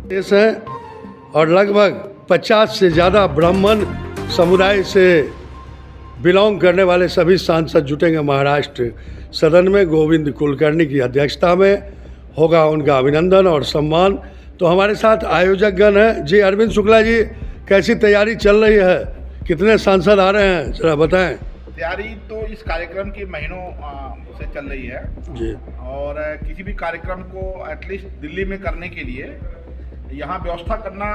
देश है और लगभग 50 से ज़्यादा ब्राह्मण समुदाय से बिलोंग करने वाले सभी सांसद जुटेंगे महाराष्ट्र सदन में। गोविंद कुलकर्णी की अध्यक्षता में होगा उनका अभिनंदन और सम्मान। तो हमारे साथ आयोजकगण हैं। जी अरविंद शुक्ला जी, कैसी तैयारी चल रही है, कितने सांसद आ रहे हैं, जरा बताएं। तैयारी तो इस कार्यक्रम की महीनों से चल रही है जी। और किसी भी कार्यक्रम को एटलीस्ट दिल्ली में करने के लिए यहाँ व्यवस्था करना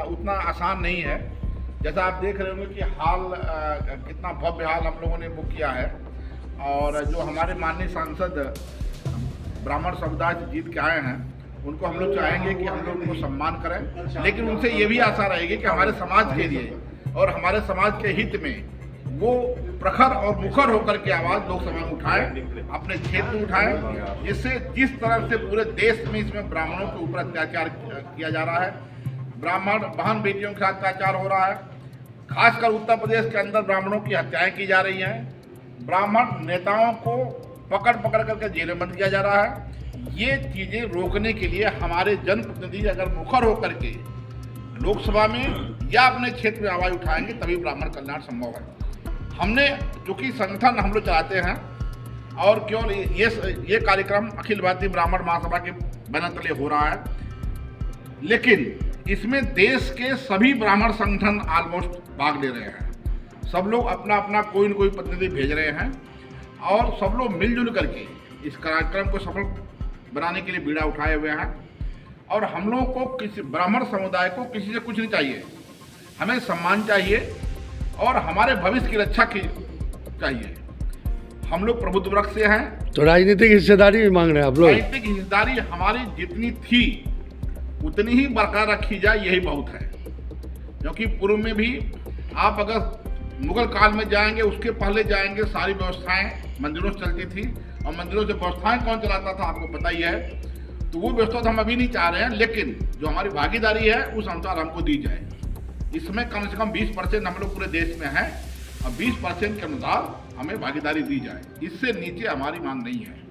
उतना आसान नहीं है। जैसा आप देख रहे होंगे कि हाल कितना भव्य हाल हम लोगों ने बुक किया है और जो हमारे माननीय सांसद ब्राह्मण समुदाय से जीत के आए हैं उनको हम लोग चाहेंगे कि हम लोग उनको सम्मान करें, लेकिन उनसे ये भी आशा रहेगी कि हमारे समाज के लिए और हमारे समाज के हित में वो प्रखर और मुखर होकर के आवाज़ लोकसभा में उठाएं, अपने क्षेत्र में उठाएं, जिससे जिस तरह से पूरे देश में इसमें ब्राह्मणों के ऊपर अत्याचार किया जा रहा है, ब्राह्मण बहन बेटियों के साथ अत्याचार हो रहा है, खासकर उत्तर प्रदेश के अंदर ब्राह्मणों की हत्याएं की जा रही हैं, ब्राह्मण नेताओं को पकड़ पकड़ करके जेल में बंद किया जा रहा है। ये चीज़ें रोकने के लिए हमारे जनप्रतिनिधि अगर मुखर होकर के लोकसभा में या अपने क्षेत्र में आवाज़ उठाएंगे तभी ब्राह्मण कल्याण संभव है। हमने चूँकि संगठन हम लोग चलाते हैं और केवल ये कार्यक्रम अखिल भारतीय ब्राह्मण महासभा के बैनर तले हो रहा है, लेकिन इसमें देश के सभी ब्राह्मण संगठन ऑलमोस्ट भाग ले रहे हैं। सब लोग अपना अपना कोई न कोई प्रतिनिधि भेज रहे हैं और सब लोग मिलजुल करके इस कार्यक्रम को सफल बनाने के लिए बीड़ा उठाए हुए हैं। और हम लोग को किसी ब्राह्मण समुदाय को किसी से कुछ नहीं चाहिए, हमें सम्मान चाहिए और हमारे भविष्य की रक्षा की चाहिए। हम लोग प्रबुद्ध वर्ग से हैं, तो राजनीतिक हिस्सेदारी भी मांग रहे हैं आप लोग। राजनीतिक हिस्सेदारी हमारी जितनी थी उतनी ही बरकरार रखी जाए, यही बहुत है। क्योंकि पूर्व में भी आप अगर मुगल काल में जाएंगे, उसके पहले जाएंगे, सारी व्यवस्थाएं मंदिरों से चलती थी और मंदिरों से व्यवस्थाएं कौन चलाता था आपको पता ही है। तो वो व्यवस्था तो हम अभी नहीं चाह रहे हैं, लेकिन जो हमारी भागीदारी है उस अनुसार हमको दी जाए। इसमें कम से कम 20% हम लोग पूरे देश में हैं और 20% के अनुसार हमें भागीदारी दी जाए, इससे नीचे हमारी मांग नहीं है।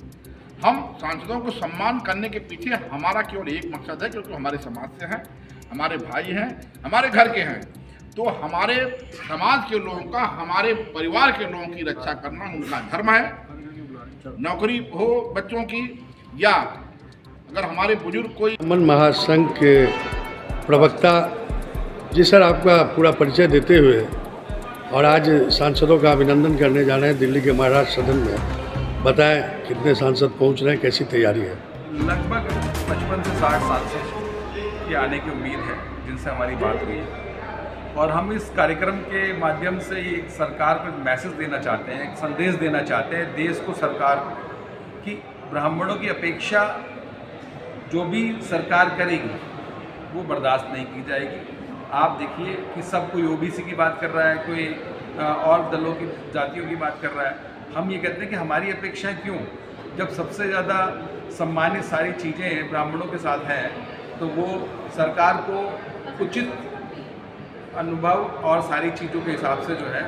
हम सांसदों को सम्मान करने के पीछे हमारा केवल एक मकसद है, क्योंकि हमारे समाज से हैं, हमारे भाई हैं, हमारे घर के हैं, तो हमारे समाज के लोगों का, हमारे परिवार के लोगों की रक्षा करना उनका धर्म है। नौकरी हो बच्चों की या अगर हमारे बुजुर्ग कोई। ब्राह्मण महासंघ के प्रवक्ता जी सर, आपका पूरा परिचय देते हुए और आज सांसदों का अभिनंदन करने जाना है दिल्ली के महाराष्ट्र सदन में, बताएं कितने सांसद पहुंच रहे हैं, कैसी तैयारी है। लगभग 55 से 60 सांसद के आने की उम्मीद है जिनसे हमारी बात हुई है और हम इस कार्यक्रम के माध्यम से ये सरकार को एक मैसेज देना चाहते हैं, एक संदेश देना चाहते हैं देश को, सरकार की ब्राह्मणों की अपेक्षा जो भी सरकार करेगी वो बर्दाश्त नहीं की जाएगी। आप देखिए कि सब कोई ओबीसी की बात कर रहा है, कोई और दलों की जातियों की बात कर रहा है। हम ये कहते हैं कि हमारी अपेक्षाएं क्यों, जब सबसे ज़्यादा सम्मानित सारी चीज़ें ब्राह्मणों के साथ हैं तो वो सरकार को उचित अनुभव और सारी चीज़ों के हिसाब से जो है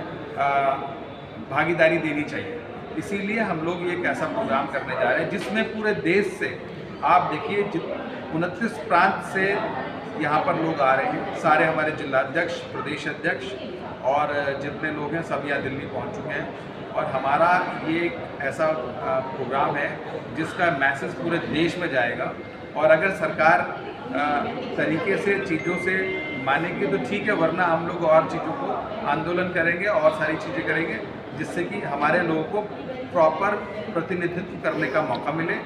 भागीदारी देनी चाहिए। इसीलिए हम लोग एक ऐसा प्रोग्राम करने जा रहे हैं जिसमें पूरे देश से, आप देखिए 29 प्रांत से यहाँ पर लोग आ रहे हैं, सारे हमारे जिलाध्यक्ष, प्रदेश अध्यक्ष और जितने लोग हैं सब यहाँ दिल्ली पहुँच चुके हैं। और हमारा ये एक ऐसा प्रोग्राम है जिसका मैसेज पूरे देश में जाएगा और अगर सरकार तरीके से चीज़ों से मानेगी तो ठीक है, वरना हम लोग और चीज़ों को आंदोलन करेंगे और सारी चीज़ें करेंगे जिससे कि हमारे लोगों को प्रॉपर प्रतिनिधित्व करने का मौका मिले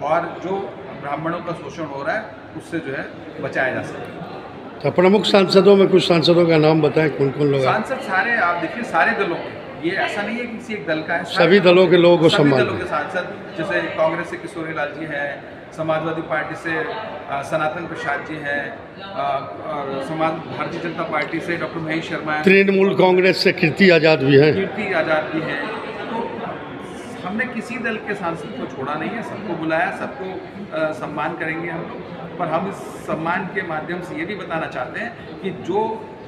और जो ब्राह्मणों का शोषण हो रहा है उससे जो है बचाया जा सके। तो प्रमुख सांसदों में कुछ सांसदों का नाम बताएं, कौन कौन लोग? सांसद सारे आप देखिए, सारे दलों के, ये ऐसा नहीं है कि किसी एक दल का है, सभी दलों के लोगों को सम्मान। सभी दलों के सांसद, जैसे कांग्रेस से किशोरी लाल जी हैं, समाजवादी पार्टी से सनातन प्रसाद जी हैं और भारतीय जनता पार्टी से डॉक्टर महेश शर्मा है, तृणमूल कांग्रेस से कीर्ति आज़ाद भी हैं, कीर्ति आज़ाद भी हैं। तो हमने किसी दल के सांसद को छोड़ा नहीं है, सबको बुलाया, सबको सम्मान करेंगे हम लोग। पर हम इस सम्मान के माध्यम से ये भी बताना चाहते हैं कि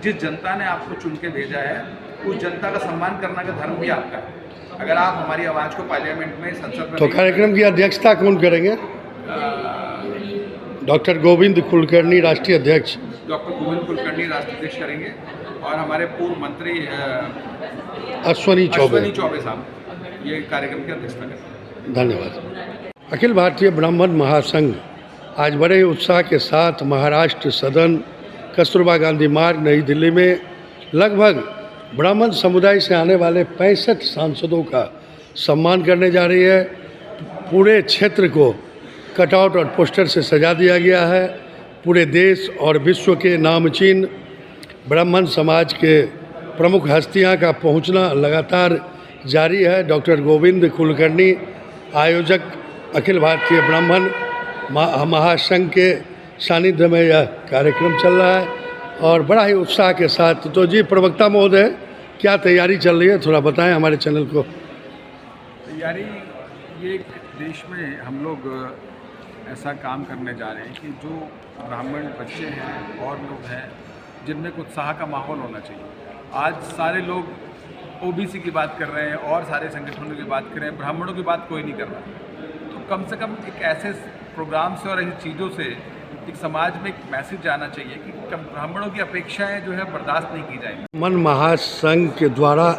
जिस जनता ने आपको चुन के भेजा है उस जनता का सम्मान करना का धर्म भी आपका है। अगर आप हमारी आवाज़ को पार्लियामेंट में, संसद में, तो कार्यक्रम की अध्यक्षता कौन करेंगे? डॉक्टर गोविंद कुलकर्णी राष्ट्रीय अध्यक्ष, डॉक्टर गोविंद कुलकर्णी राष्ट्रीय अध्यक्ष करेंगे और हमारे पूर्व मंत्री अश्वनी चौबे। चौबे साहब ये कार्यक्रम की अध्यक्षता करेंगे। धन्यवाद। अखिल भारतीय ब्राह्मण महासंघ आज बड़े उत्साह के साथ महाराष्ट्र सदन कस्तूरबा गांधी मार्ग नई दिल्ली में लगभग ब्राह्मण समुदाय से आने वाले 65 सांसदों का सम्मान करने जा रही है। पूरे क्षेत्र को कटआउट और पोस्टर से सजा दिया गया है। पूरे देश और विश्व के नामचीन ब्राह्मण समाज के प्रमुख हस्तियां का पहुंचना लगातार जारी है। डॉक्टर गोविंद कुलकर्णी आयोजक अखिल भारतीय ब्राह्मण महासंघ के सानिध्य में यह कार्यक्रम चल रहा है और बड़ा ही उत्साह के साथ। तो जी प्रवक्ता महोदय, क्या तैयारी चल रही है, थोड़ा बताएं हमारे चैनल को। तैयारी ये देश में हम लोग ऐसा काम करने जा रहे हैं कि जो ब्राह्मण बच्चे हैं और लोग हैं जिनमें एक उत्साह का माहौल होना चाहिए। आज सारे लोग ओबीसी की बात कर रहे हैं और सारे संगठनों की बात कर रहे हैं, ब्राह्मणों की बात कोई नहीं कर रहा। तो कम से कम एक ऐसे प्रोग्राम से और ऐसी चीज़ों से एक समाज में एक मैसेज जाना चाहिए कि ब्राह्मणों की अपेक्षाएं जो है बर्दाश्त नहीं की जाएंगी। ब्राह्मण महासंघ के द्वारा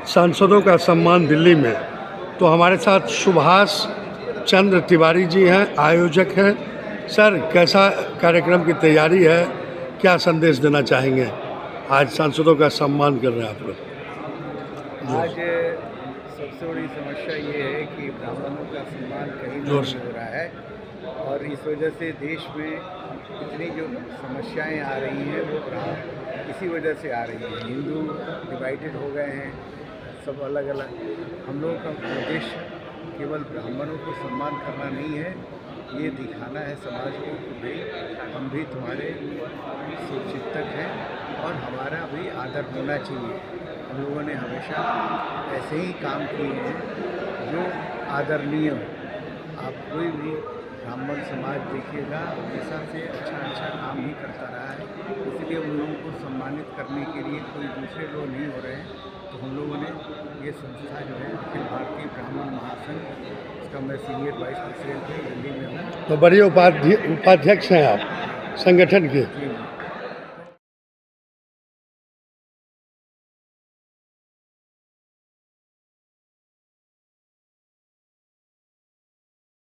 सांसदों का सम्मान दिल्ली में, तो हमारे साथ सुभाष चंद्र तिवारी जी हैं, आयोजक हैं। सर, कैसा कार्यक्रम की तैयारी है, क्या संदेश देना चाहेंगे? आज सांसदों का सम्मान कर रहे हैं आप लोग। आज सबसे बड़ी समस्या ये है कि ब्राह्मणों का सम्मान कहीं नहीं हो रहा है और इस वजह से देश में इतनी जो समस्याएं आ रही हैं वो इसी वजह से आ रही हैं। हिंदू डिवाइडेड हो गए हैं, सब अलग अलग। हम लोगों का उद्देश्य केवल ब्राह्मणों को सम्मान करना नहीं है, ये दिखाना है समाज को कि भाई हम भी तुम्हारे चिंतक हैं और हमारा भी आदर होना चाहिए। हम लोगों ने हमेशा ऐसे ही काम किए हैं जो आदरणीय हो। आप कोई भी ब्राह्मण समाज देखिएगा हमेशा से अच्छा काम ही करता रहा है, इसलिए उन लोगों को सम्मानित करने के लिए कोई दूसरे लोग नहीं हो रहे हैं। तो हम लोगों ने ये संस्था जो है अखिल भारतीय ब्राह्मण महासंघ, इसका मैं सीनियर वाइस प्रेसिडेंट हूँ, दिल्ली में हूँ। तो बड़े उपाध्यक्ष हैं आप संगठन के।